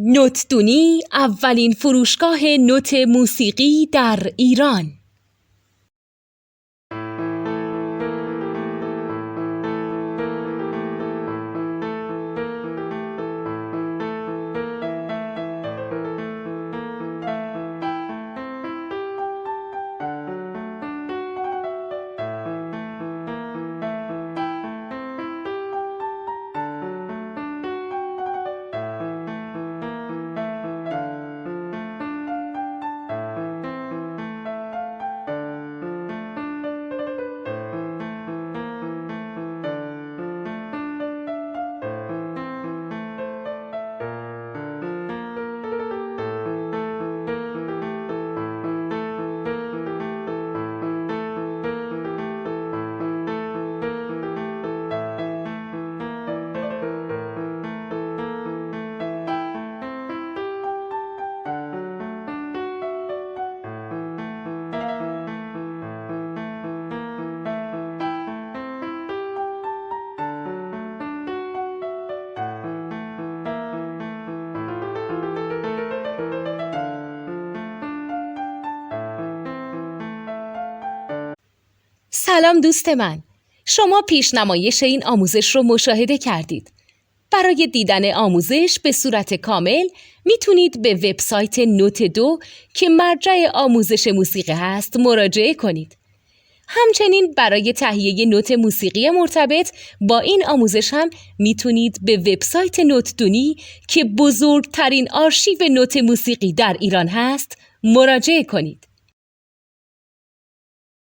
نوتدونی اولین فروشگاه نوت موسیقی در ایران. سلام دوست من، شما پیشنمایش این آموزش رو مشاهده کردید. برای دیدن آموزش به صورت کامل میتونید به وبسایت نوت2 که مرجع آموزش موسیقی هست مراجعه کنید. همچنین برای تهیه نوت موسیقی مرتبط با این آموزش هم میتونید به وبسایت نوتدونی که بزرگترین آرشیو نوت موسیقی در ایران هست مراجعه کنید.